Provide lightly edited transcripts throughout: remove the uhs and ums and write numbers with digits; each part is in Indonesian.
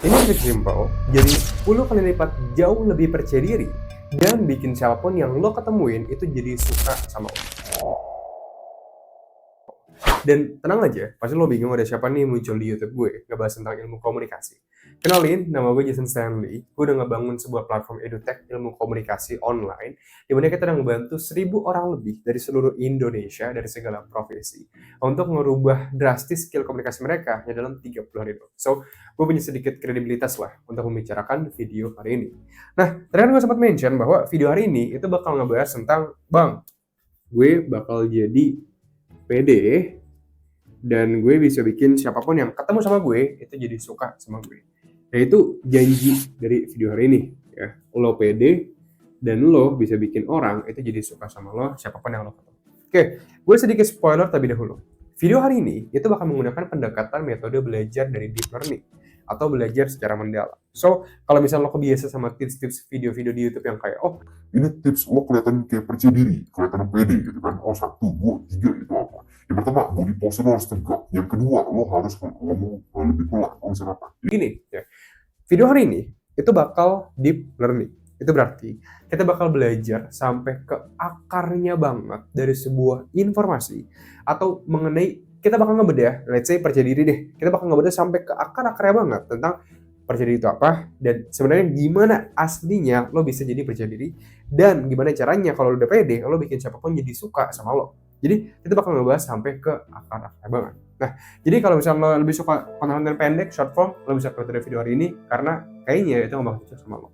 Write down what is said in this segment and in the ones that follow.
Ini trik simpel, jadi 10 kali lipat jauh lebih percaya diri dan bikin siapapun yang lo ketemuin itu jadi suka sama lo. Dan tenang aja, pasti lo bingung ada siapa nih muncul di YouTube gue ngebahas tentang ilmu komunikasi. Kenalin, nama gue Jason Stanley. Gue udah ngebangun sebuah platform edutech ilmu komunikasi online di mana kita udah ngebantu 1.000 orang lebih dari seluruh Indonesia dari segala profesi untuk ngerubah drastis skill komunikasi mereka ya dalam 30 hari doang. So, gue punya sedikit kredibilitas lah untuk membicarakan video hari ini. Nah, tadi kan gue sempat mention bahwa video hari ini itu bakal ngebahas tentang, Bang, gue bakal jadi PD dan gue bisa bikin siapapun yang ketemu sama gue itu jadi suka sama gue. Nah itu janji dari video hari ini ya. Lo pede dan lo bisa bikin orang itu jadi suka sama lo siapapun yang lo ketemu. Oke, gue sedikit spoiler terlebih dahulu. Video hari ini itu bakal menggunakan pendekatan metode belajar dari deep learning atau belajar secara mendalam. So, kalau misalnya lo kebiasa sama tips-tips video-video di YouTube yang kayak, oh, ini tips lo kelihatan kayak percaya diri, kelihatan pede gitu kan. Oh, 1, 2, 3 itu apa? Yang pertama, body posture lo harus tegak. Yang kedua, lo harus ngomong lebih pelan. Oh, misalnya apa? gini ya. Video hari ini itu bakal deep learning. Itu berarti kita bakal belajar sampai ke akarnya banget dari sebuah informasi atau mengenai kita bakal ngebedah, let's say percaya diri deh. Kita bakal ngebedah sampai ke akar-akarnya banget tentang percaya diri itu apa dan sebenarnya gimana aslinya lo bisa jadi percaya diri dan gimana caranya kalau lo udah pede lo bikin siapapun jadi suka sama lo. Jadi kita bakal ngebahas sampai ke akar-akarnya banget. Nah, jadi kalau misalnya lo lebih suka konten pendek, short form, lo bisa keluar dari video hari ini karena kayaknya itu nggak bakal cocok sama lo.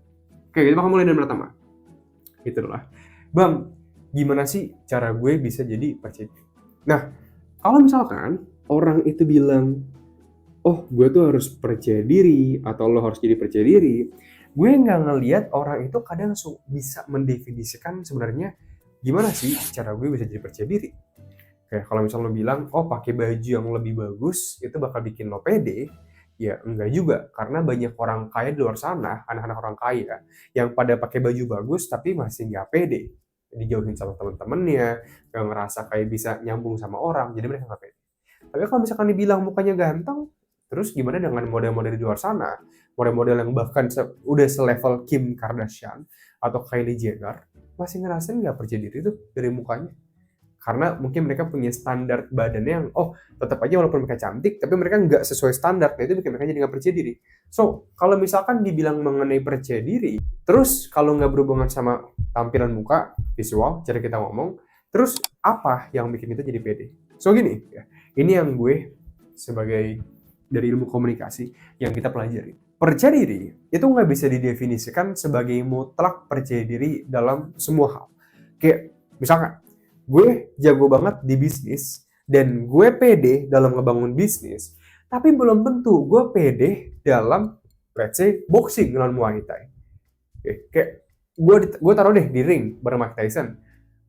Oke, kita bakal mulai dari pertama. Gitu lah. Bang, gimana sih cara gue bisa jadi percaya diri? Nah, kalau misalkan orang itu bilang, oh gue tuh harus percaya diri, atau lo harus jadi percaya diri, gue nggak ngelihat orang itu kadang bisa mendefinisikan sebenarnya gimana sih cara gue bisa jadi percaya diri. Kayak kalau misalnya lo bilang, oh pakai baju yang lebih bagus, itu bakal bikin lo pede, ya enggak juga. Karena banyak orang kaya di luar sana, anak-anak orang kaya, yang pada pakai baju bagus tapi masih nggak pede. Dijauhin sama temen-temennya, nggak ngerasa kayak bisa nyambung sama orang, jadi mereka nggak pede. Tapi kalau misalkan dibilang mukanya ganteng, terus gimana dengan model-model di luar sana? Model-model yang bahkan udah selevel Kim Kardashian atau Kylie Jenner, masih ngerasain nggak percaya diri tuh dari mukanya? Karena mungkin mereka punya standar badannya yang tetap aja walaupun mereka cantik tapi mereka nggak sesuai standar, nah itu bikin mereka jadi nggak percaya diri. So kalau misalkan dibilang mengenai percaya diri terus kalau nggak berhubungan sama tampilan muka, visual, cara kita ngomong, terus apa yang bikin kita jadi pede? So gini ya, ini yang gue sebagai dari ilmu komunikasi yang kita pelajari. Percaya diri itu nggak bisa didefinisikan sebagai mutlak percaya diri dalam semua hal. Kayak misalkan gue jago banget di bisnis dan gue pede dalam ngebangun bisnis, tapi belum tentu gue pede dalam let's say boxing dengan Muay Thai. Oke, kayak gue taruh deh di ring bareng Mike Tyson.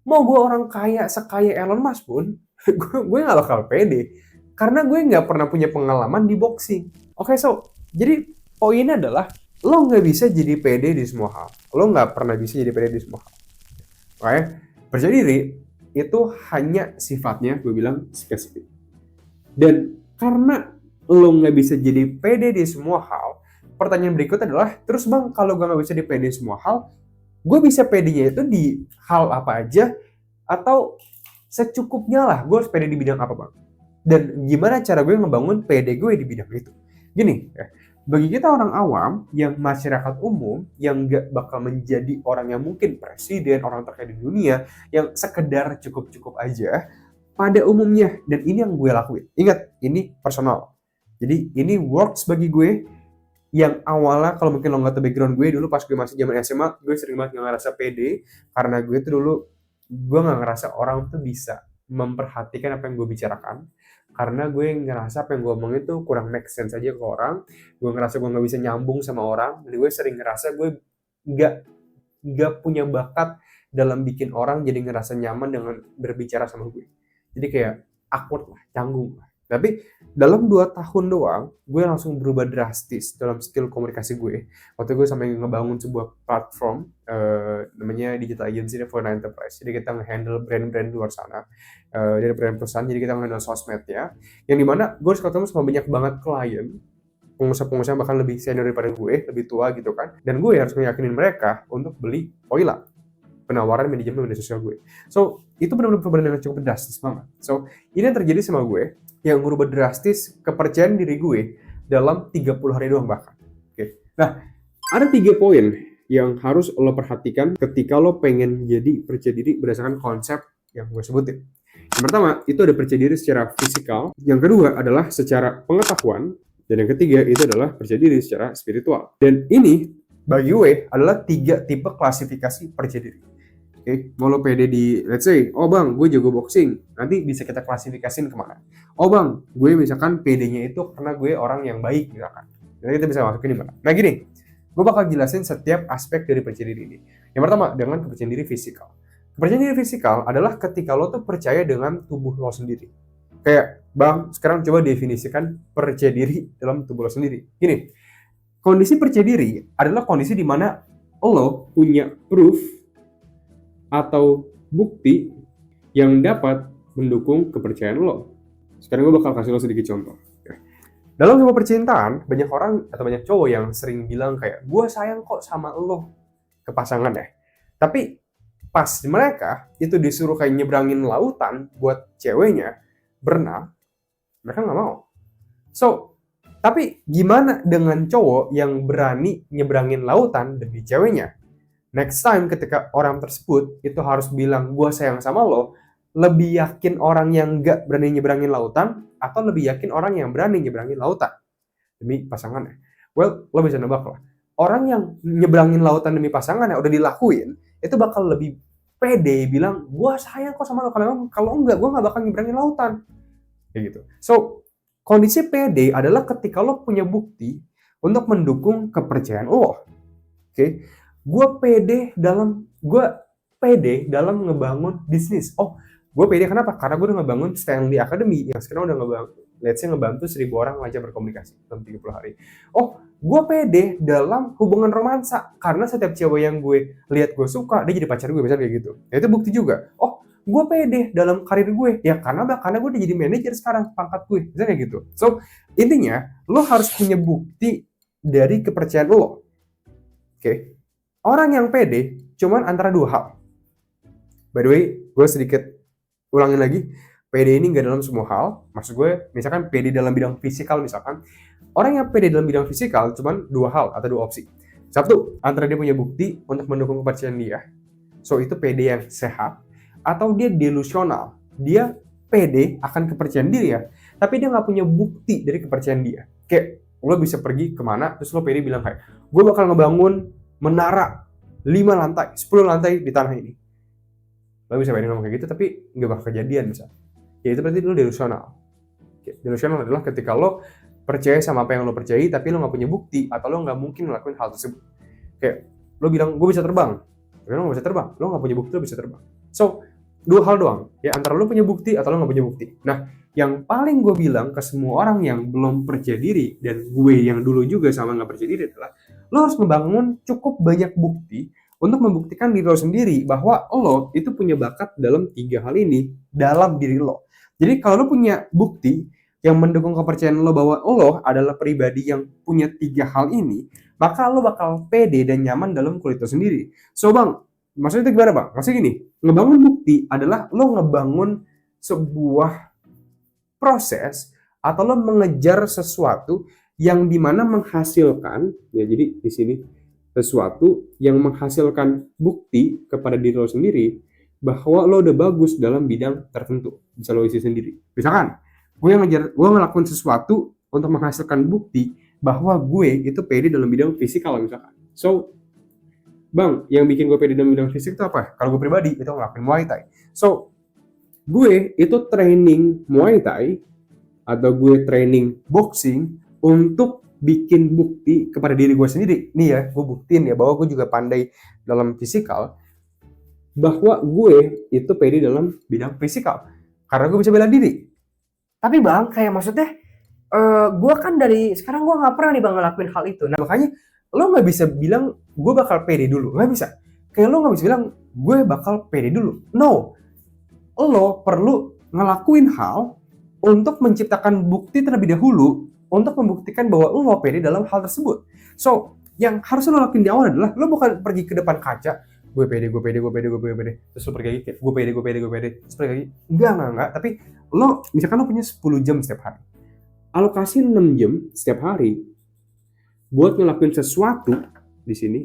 Mau gue orang kaya sekaya Elon Musk pun, gue gak bakal pede karena gue nggak pernah punya pengalaman di boxing. Oke, so jadi poinnya adalah lo nggak bisa jadi pede di semua hal. Lo nggak pernah bisa jadi pede di semua hal. Oke, percaya diri itu hanya sifatnya gue bilang spesifik. Dan karena lo nggak bisa jadi pede di semua hal, pertanyaan berikut adalah, terus bang kalau gue nggak bisa di pede di semua hal, gue bisa pedenya itu di hal apa aja atau secukupnya lah gue harus pede di bidang apa bang? Dan gimana cara gue ngebangun pede gue di bidang itu? Gini ya, bagi kita orang awam yang masyarakat umum yang gak bakal menjadi orang yang mungkin presiden, orang terkaya di dunia, yang sekedar cukup-cukup aja pada umumnya, dan ini yang gue lakuin. Ingat, ini personal. Jadi ini works bagi gue yang awalnya kalau mungkin lo nggak tahu background gue dulu pas gue masih zaman SMA, gue sering banget gak ngerasa pede karena gue tuh dulu gue nggak ngerasa orang tuh bisa memperhatikan apa yang gue bicarakan karena gue ngerasa apa yang gue omongin tuh kurang make sense aja ke orang. Gue ngerasa gue nggak bisa nyambung sama orang, jadi gue sering ngerasa gue nggak nggak punya bakat dalam bikin orang jadi ngerasa nyaman dengan berbicara sama gue. Jadi kayak awkward lah, canggung lah. Tapi dalam 2 tahun doang, gue langsung berubah drastis dalam skill komunikasi gue. Waktu gue sampai ngebangun sebuah platform, namanya Digital Agency for Enterprise. Jadi kita nge-handle brand-brand luar sana, dari brand perusahaan, jadi kita nge-handle sosmednya. Yang dimana gue harus ketemu sama banyak banget klien pengusaha-pengusaha yang bahkan lebih senior daripada gue, lebih tua gitu kan. Dan gue harus meyakinin mereka untuk beli Oila, penawaran manajemen media sosial gue. So, itu benar-benar perubahan yang cukup drastis banget. So, ini yang terjadi sama gue, yang merubah drastis kepercayaan diri gue dalam 30 hari doang bahkan. Oke. Nah, ada 3 poin yang harus lo perhatikan ketika lo pengen jadi percaya diri berdasarkan konsep yang gue sebutin. Yang pertama, itu ada percaya diri secara fisikal. Yang kedua adalah secara pengetahuan. Dan yang ketiga, itu adalah percaya diri secara spiritual. Dan ini, bagi gue, adalah 3 tipe klasifikasi percaya diri. Oke, mau lo pede di, let's say, oh bang, gue jago boxing. Nanti bisa kita klasifikasiin kemana. Oh bang, gue misalkan pedenya itu karena gue orang yang baik, misalkan. Jadi kita bisa masukin di mana. Nah gini, gue bakal jelasin setiap aspek dari percaya diri ini. Yang pertama, dengan kepercayaan diri fisikal. Kepercayaan diri fisikal adalah ketika lo tuh percaya dengan tubuh lo sendiri. Kayak, bang, sekarang coba definisikan percaya diri dalam tubuh lo sendiri. Gini, kondisi percaya diri adalah kondisi di mana lo punya proof atau bukti yang dapat mendukung kepercayaan lo. Sekarang gue bakal kasih lo sedikit contoh. Dalam sebuah percintaan, banyak orang atau banyak cowok yang sering bilang kayak, gue sayang kok sama lo ke pasangannya. Tapi pas mereka itu disuruh kayak nyebrangin lautan buat ceweknya berenang, mereka nggak mau. So, tapi gimana dengan cowok yang berani nyebrangin lautan demi ceweknya? Next time ketika orang tersebut itu harus bilang gue sayang sama lo, lebih yakin orang yang nggak berani nyebrangin lautan atau lebih yakin orang yang berani nyebrangin lautan demi pasangannya? Well, lo bisa nebak lah. Orang yang nyebrangin lautan demi pasangannya udah dilakuin, itu bakal lebih pede bilang gue sayang kok sama lo. Kalau enggak, gue nggak bakal nyebrangin lautan. Kayak gitu. So, kondisi pede adalah ketika lo punya bukti untuk mendukung kepercayaan lo. Oke. Gue pede dalam ngebangun bisnis. Oh, gue pede kenapa? Karena gue udah ngebangun Stanley Academy yang sekarang udah ngebantu 1.000 orang lancar berkomunikasi dalam 30 hari. Oh, gue pede dalam hubungan romansa karena setiap cewek yang gue lihat gue suka, dia jadi pacar gue, misalnya kayak gitu. Ya, itu bukti juga. Oh, gue pede dalam karir gue, ya karena gue udah jadi manajer sekarang, pangkat gue, misalnya kayak gitu. So, intinya, lo harus punya bukti dari kepercayaan lo. Oke. Orang yang pede cuman antara 2 hal. By the way, gue sedikit ulangin lagi. Pede ini gak dalam semua hal. Maksud gue, misalkan pede dalam bidang fisikal misalkan. Orang yang pede dalam bidang fisikal cuman 2 hal atau 2 opsi. Satu, antara dia punya bukti untuk mendukung kepercayaan dia. So, itu pede yang sehat. Atau dia delusional. Dia pede akan kepercayaan diri ya. Tapi dia gak punya bukti dari kepercayaan dia. Kayak, lo bisa pergi kemana, terus lo pede bilang kayak, gue bakal ngebangun menara 5 lantai, 10 lantai di tanah ini. Lo bisa bayangin ngomong kayak gitu, tapi nggak bakal kejadian misal. Ya itu berarti lo delusional. Delusional adalah ketika lo percaya sama apa yang lo percayai, tapi lo nggak punya bukti, atau lo nggak mungkin melakukan hal tersebut. Kayak, lo bilang, gue bisa terbang. Tapi lo nggak bisa terbang. Lo nggak punya bukti, lo bisa terbang. So, 2 hal doang. Ya, antara lo punya bukti, atau lo nggak punya bukti. Nah, yang paling gue bilang ke semua orang yang belum percaya diri, dan gue yang dulu juga sama nggak percaya diri adalah, lo harus membangun cukup banyak bukti untuk membuktikan diri lo sendiri bahwa lo itu punya bakat dalam 3 hal ini dalam diri lo. Jadi kalau lo punya bukti yang mendukung kepercayaan lo bahwa lo adalah pribadi yang punya 3 hal ini, maka lo bakal pede dan nyaman dalam kulit lo sendiri. So bang, maksudnya itu gimana bang? Maksudnya gini, ngebangun bukti adalah lo ngebangun sebuah proses atau lo mengejar sesuatu yang dimana menghasilkan, ya jadi di sini sesuatu yang menghasilkan bukti kepada diri lo sendiri bahwa lo udah bagus dalam bidang tertentu, bisa lo isi sendiri. Misalkan, gue ngelakuin sesuatu untuk menghasilkan bukti bahwa gue itu pede dalam bidang fisikal misalkan. So, bang, yang bikin gue pede dalam bidang fisik itu apa? Kalau gue pribadi, itu ngelakuin Muay Thai. So, gue itu training Muay Thai atau gue training boxing untuk bikin bukti kepada diri gue sendiri. Nih ya, gue buktiin ya bahwa gue juga pandai dalam fisikal, bahwa gue itu pede dalam bidang fisikal karena gue bisa bela diri. Tapi bang, kayak maksudnya gue kan dari sekarang gue nggak pernah nih bang ngelakuin hal itu. Nah makanya lo nggak bisa bilang gue bakal pede dulu, nggak bisa. Kayak lo nggak bisa bilang gue bakal pede dulu. No, lo perlu ngelakuin hal untuk menciptakan bukti terlebih dahulu untuk membuktikan bahwa lo pede dalam hal tersebut. So, yang harus lo lakuin di awal adalah lo bukan pergi ke depan kaca, gue pede, terus lo pergi lagi kayak gue pede, terus pergi lagi. Enggak. Tapi lo, misalkan lo punya 10 jam setiap hari. Alokasi 6 jam setiap hari buat ngelakuin sesuatu di sini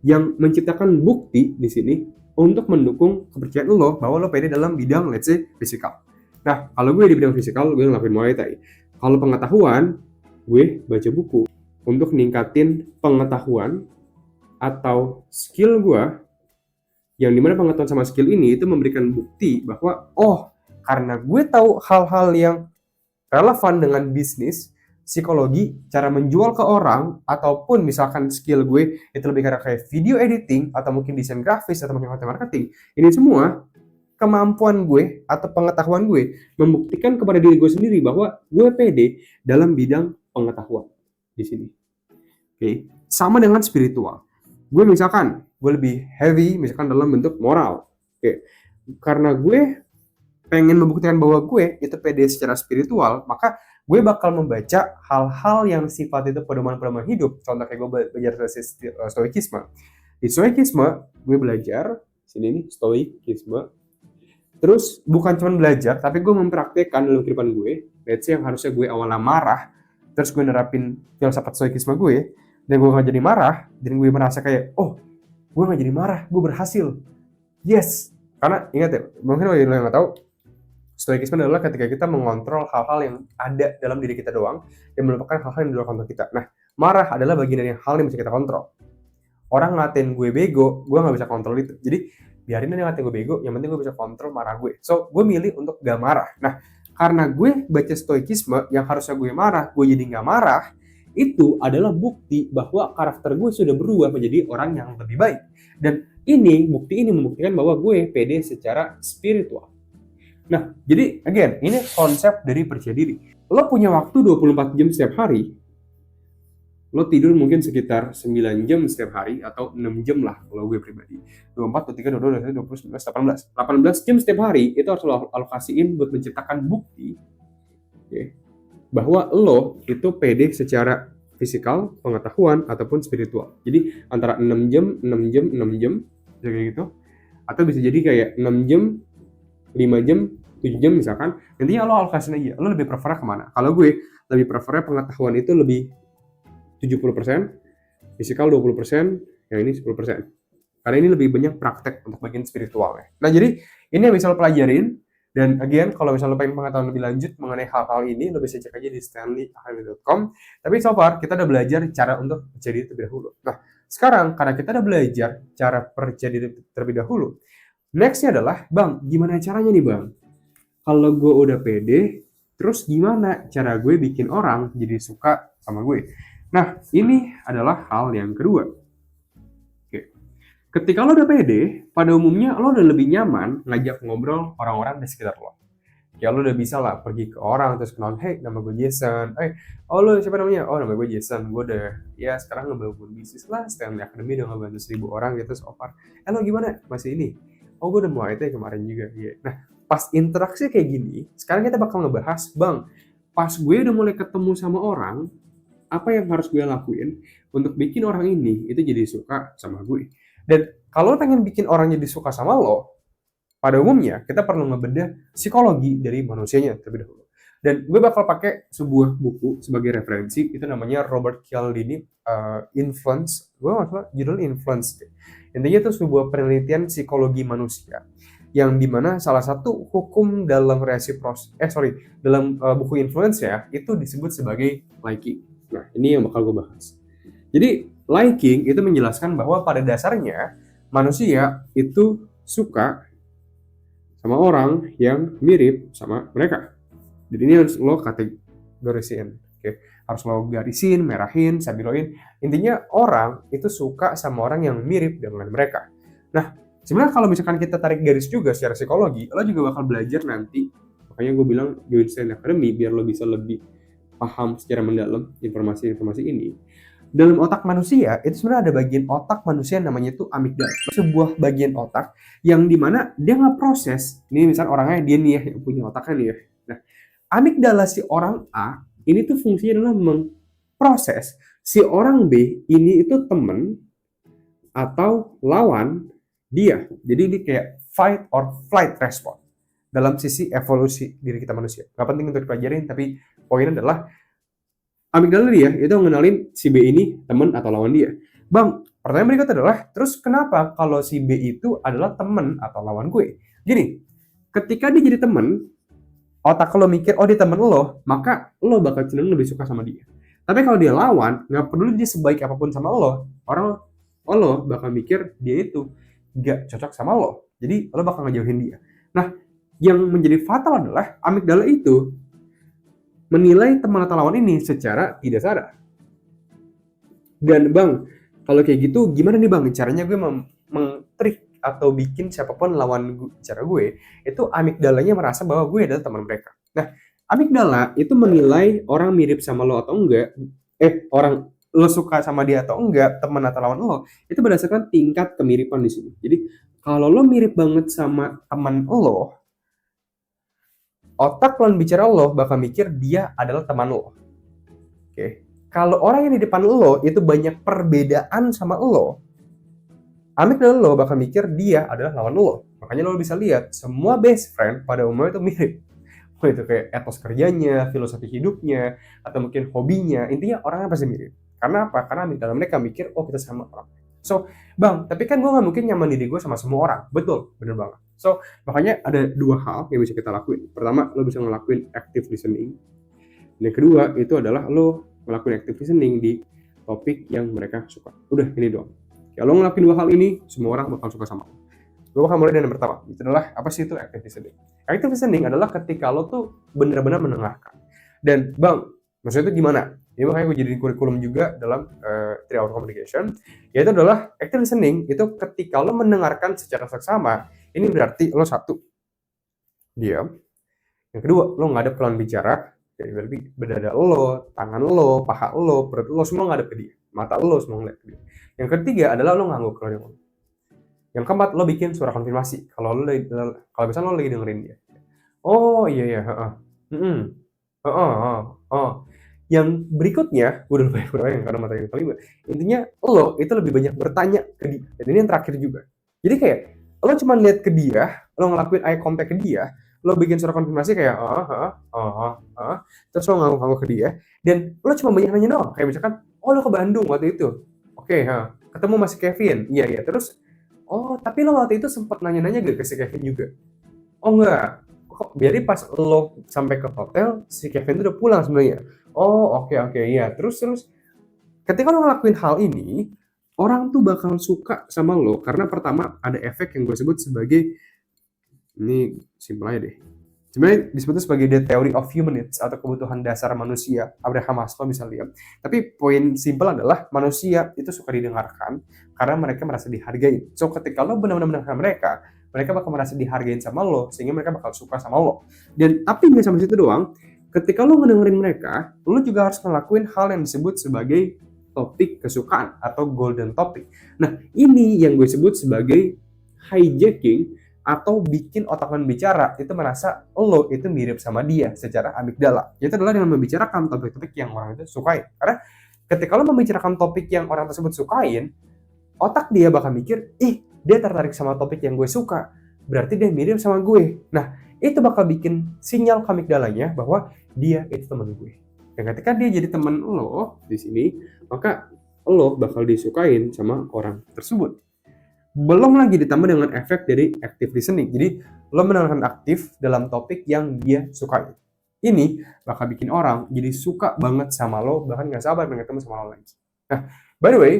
yang menciptakan bukti di sini untuk mendukung kepercayaan lo bahwa lo pede dalam bidang let's say fisikal. Nah, kalau gue di bidang fisikal, gue ngelakuin Muay Thai. Kalau pengetahuan, gue baca buku untuk ningkatin pengetahuan atau skill gue, yang dimana pengetahuan sama skill ini itu memberikan bukti bahwa karena gue tahu hal-hal yang relevan dengan bisnis, psikologi, cara menjual ke orang, ataupun misalkan skill gue itu lebih kayak video editing, atau mungkin desain grafis, atau mungkin content marketing. Ini semua kemampuan gue atau pengetahuan gue membuktikan kepada diri gue sendiri bahwa gue pede dalam bidang pengetahuan di sini. Oke. Sama dengan spiritual. Gue misalkan, gue lebih heavy misalkan dalam bentuk moral. Oke. Karena gue pengen membuktikan bahwa gue itu pede secara spiritual, maka gue bakal membaca hal-hal yang sifat itu pedoman-pedoman hidup. Contoh kayak gue belajar stoikisme. Di stoikisme, gue belajar, sini nih, stoikisme. Terus, bukan cuma belajar, tapi gue mempraktekkan dalam kehidupan gue. Let's say yang harusnya gue awalnya marah, terus gue nerapin filsafat stoikisme gue, dan gue gak jadi marah, dan gue merasa kayak, gue gak jadi marah, gue berhasil. Yes! Karena, ingat ya, mungkin lo yang gak tahu, stoikisme adalah ketika kita mengontrol hal-hal yang ada dalam diri kita doang dan melupakan hal-hal yang di luar kontrol kita. Nah, marah adalah bagian dari hal yang bisa kita kontrol. Orang ngatain gue bego, gue gak bisa kontrol itu. Jadi, biarin dia ngatain gue bego, yang penting gue bisa kontrol marah gue. So, gue milih untuk gak marah. Nah, karena gue baca stoikisme yang harusnya gue marah, gue jadi gak marah, itu adalah bukti bahwa karakter gue sudah berubah menjadi orang yang lebih baik. Dan bukti ini membuktikan bahwa gue pede secara spiritual. Nah, jadi again, ini konsep dari percaya diri. Lo punya waktu 24 jam setiap hari. Lo tidur mungkin sekitar 9 jam setiap hari atau 6 jam lah kalau gue pribadi. 24, 23, 22, 23, 20, 18. 18 jam setiap hari itu harus lo alokasiin buat menciptakan bukti bahwa lo itu pede secara fisikal, pengetahuan, ataupun spiritual. Jadi antara 6 jam, 6 jam, 6 jam, kayak gitu. Atau bisa jadi kayak 6 jam, 5 jam, 7 jam misalkan, intinya lo alokasiin aja, lo lebih prefer kemana? Kalau gue, lebih prefernya pengetahuan itu lebih 70%, fisikal 20%, yang ini 10%. Karena ini lebih banyak praktek untuk bagian spiritualnya. Nah jadi, ini yang bisa lo pelajarin, dan again, kalau misalnya lo pengen pengetahuan lebih lanjut mengenai hal-hal ini, lo bisa cek aja di stanleyahmid.com. Tapi so far, kita udah belajar cara untuk percaya diri terlebih dahulu. Nah, sekarang, karena kita udah belajar cara percaya diri terlebih dahulu, next-nya adalah, Bang, gimana caranya nih, Bang? Kalau gue udah pede, terus gimana cara gue bikin orang jadi suka sama gue? Nah, ini adalah hal yang kedua. Oke. Ketika lo udah pede, pada umumnya lo udah lebih nyaman ngajak ngobrol orang-orang di sekitar lo. Ya lo udah bisa lah pergi ke orang, terus kenal, hey, nama gue Jason. Lo siapa namanya? Oh, nama gue Jason. Gue udah, ya sekarang ngebangun bisnis lah, Stanley Academy udah ngebantu 1.000 orang gitu so far. Lo gimana? Masih ini? Oh, gue udah mulai itu kemarin juga. Yeah. Nah, pas interaksi kayak gini, sekarang kita bakal ngebahas, Bang, pas gue udah mulai ketemu sama orang, apa yang harus gue lakuin untuk bikin orang ini itu jadi suka sama gue. Dan kalau lo pengen bikin orang jadi suka sama lo, pada umumnya kita perlu ngebedah psikologi dari manusianya terlebih dahulu. Dan gue bakal pakai sebuah buku sebagai referensi, itu namanya Robert Cialdini, Influence. Gue nggak salah judulnya Influence. Intinya itu sebuah penelitian psikologi manusia yang dimana salah satu hukum dalam dalam buku Influence ya, itu disebut sebagai liking. Nah, ini yang bakal gue bahas. Jadi, liking itu menjelaskan bahwa pada dasarnya manusia itu suka sama orang yang mirip sama mereka. Jadi ini harus lo kategorisin. Oke. Harus lo garisin, merahin, sabiloin. Intinya orang itu suka sama orang yang mirip dengan mereka. Nah, sebenarnya kalau misalkan kita tarik garis juga secara psikologi, lo juga bakal belajar nanti. Makanya gue bilang join Stanley Academy biar lo bisa lebih paham secara mendalam informasi-informasi ini. Dalam otak manusia, itu sebenarnya ada bagian otak manusia namanya itu amigdala. Sebuah bagian otak yang dimana dia ngeproses. Ini misalnya orangnya dia nih ya, yang punya otaknya nih ya. Nah, amigdala si orang A ini tuh fungsinya adalah memproses si orang B ini itu temen atau lawan dia. Jadi ini kayak fight or flight response dalam sisi evolusi diri kita manusia. Gak penting untuk dipelajarin, tapi poinnya adalah amigdala dia itu ngenalin si B ini temen atau lawan dia. Bang, pertanyaan berikut adalah, terus kenapa kalau si B itu adalah temen atau lawan gue? Gini, ketika dia jadi temen, otak lo mikir, oh dia temen lo, maka lo bakal cenderung lebih suka sama dia. Tapi kalau dia lawan, nggak peduli dia sebaik apapun sama lo, lo bakal mikir dia itu nggak cocok sama lo. Jadi lo bakal ngejauhin dia. Nah, yang menjadi fatal adalah amigdala itu menilai teman atau lawan ini secara tidak sadar. Dan bang, kalau kayak gitu gimana nih bang caranya gue meng-trick atau bikin siapapun lawan bicara gue itu amigdalanya merasa bahwa gue adalah teman mereka. Nah, amigdala itu menilai orang mirip sama lo atau enggak, orang lo suka sama dia atau enggak, teman atau lawan lo, itu berdasarkan tingkat kemiripan di sini. Jadi kalau lo mirip banget sama teman lo, otak lawan bicara lo bakal mikir dia adalah teman lo. Oke. Kalau orang yang di depan lo itu banyak perbedaan sama lo, amigdala lo bakal mikir dia adalah lawan lo. Makanya lo bisa lihat semua best friend pada umumnya itu mirip. Itu kayak etos kerjanya, filosofi hidupnya, atau mungkin hobinya. Intinya orangnya pasti mirip. Karena apa? Karena amigdala mereka mikir, oh kita sama orang. So, bang, tapi kan gue gak mungkin nyaman diri gue sama semua orang. Betul, bener banget. So, makanya ada dua hal yang bisa kita lakuin. Pertama, lo bisa ngelakuin active listening. Dan yang kedua, itu adalah lo ngelakuin active listening di topik yang mereka suka. Udah, ini doang. Kalau ngelakuin dua hal ini, semua orang bakal suka sama lo. Gue bakal mulai dari yang pertama. Itu adalah, apa sih itu active listening? Active listening adalah ketika lo tuh benar-benar mendengarkan. Dan bang, maksudnya itu gimana? Ini makanya gue jadiin kurikulum juga dalam 3-hour communication. Yaitu adalah active listening, itu ketika lo mendengarkan secara seksama, ini berarti lo satu, diam. Yang kedua, lo ngadep ke lawan bicara. Jadi berarti berdada lo, tangan lo, paha lo, perut lo, semua ngadep ke dia. Mata lo semua ngeliat ke dia. Yang ketiga adalah lo ngangguk kalau dia ngomong. Yang keempat, lo bikin suara konfirmasi. Kalau misalnya lo lagi dengerin dia. Oh iya iya, Yang berikutnya, gue udah lupa yang karena materi kelima. Intinya lo itu lebih banyak bertanya ke dia. Dan ini yang terakhir juga. Jadi kayak lo cuma lihat ke dia, lo ngelakuin eye contact ke dia, lo bikin suara konfirmasi kayak terus lo ngangguk-ngangguk ke dia, dan lo cuma banyak nanya doang. Kayak misalkan, oh lo ke Bandung waktu itu. Oke, ketemu masih Kevin. Iya. Terus oh, tapi lo waktu itu sempat nanya-nanya gak ke si Kevin juga? Oh enggak. Kok biarin pas lo sampai ke hotel, si Kevin tuh udah pulang sebenarnya. Oh, oke, iya. Terus ketika lo ngelakuin hal ini, orang tuh bakal suka sama lo karena pertama ada efek yang gue sebut sebagai, ini simpel aja deh. Sebenarnya disebut sebagai the theory of human needs atau kebutuhan dasar manusia. Abraham Maslow bisa lihat. Tapi poin simpel adalah manusia itu suka didengarkan karena mereka merasa dihargai. So ketika lo benar-benar mendengarkan mereka bakal merasa dihargain sama lo sehingga mereka bakal suka sama lo. Dan tapi nggak sampai situ doang. Ketika lo ngedengerin mereka, lo juga harus ngelakuin hal yang disebut sebagai topik kesukaan atau golden topic. Nah ini yang gue sebut sebagai hijacking atau bikin otak lawan bicara itu merasa lo itu mirip sama dia secara amigdala. Itu adalah dengan membicarakan topik-topik yang orang itu sukain. Karena ketika lo membicarakan topik yang orang tersebut sukain, otak dia bakal mikir, dia tertarik sama topik yang gue suka, berarti dia mirip sama gue. Nah, itu bakal bikin sinyal ke amigdalanya bahwa dia itu teman gue. Dan ketika dia jadi teman lo di sini, maka lo bakal disukain sama orang tersebut. Belum lagi ditambah dengan efek dari active listening. Jadi lo mendengarkan aktif dalam topik yang dia sukai. Ini bakal bikin orang jadi suka banget sama lo, bahkan gak sabar pengen ketemu sama lo lagi. Nah, by the way,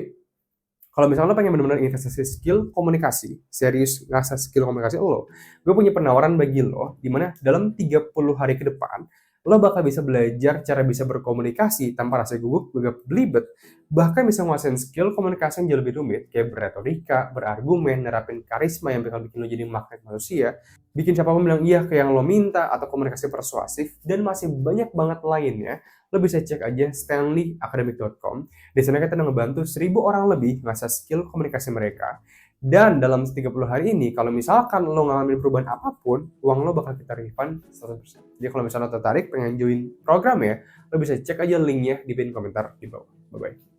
kalau misalnya lo pengen benar-benar investasi skill komunikasi, serius ngasah skill komunikasi lo, gue punya penawaran bagi lo, dimana dalam 30 hari ke depan, lo bakal bisa belajar cara bisa berkomunikasi tanpa rasa gugup, belibet, bahkan bisa nguasain skill komunikasi yang jauh lebih rumit, kayak berretorika, berargumen, nerapin karisma yang bakal bikin lo jadi magnet manusia, bikin siapapun bilang iya ke yang lo minta, atau komunikasi persuasif, dan masih banyak banget lainnya. Lo bisa cek aja stanleyacademic.com. Di sana kita udah ngebantu 1.000 orang lebih ngasah skill komunikasi mereka Dan dalam 30 hari ini, kalau misalkan lo ngalamin perubahan apapun, uang lo bakal kita refund 100%. Jadi kalau misalnya lo tertarik pengen join program ya, lo bisa cek aja linknya di pin komentar di bawah. Bye-bye.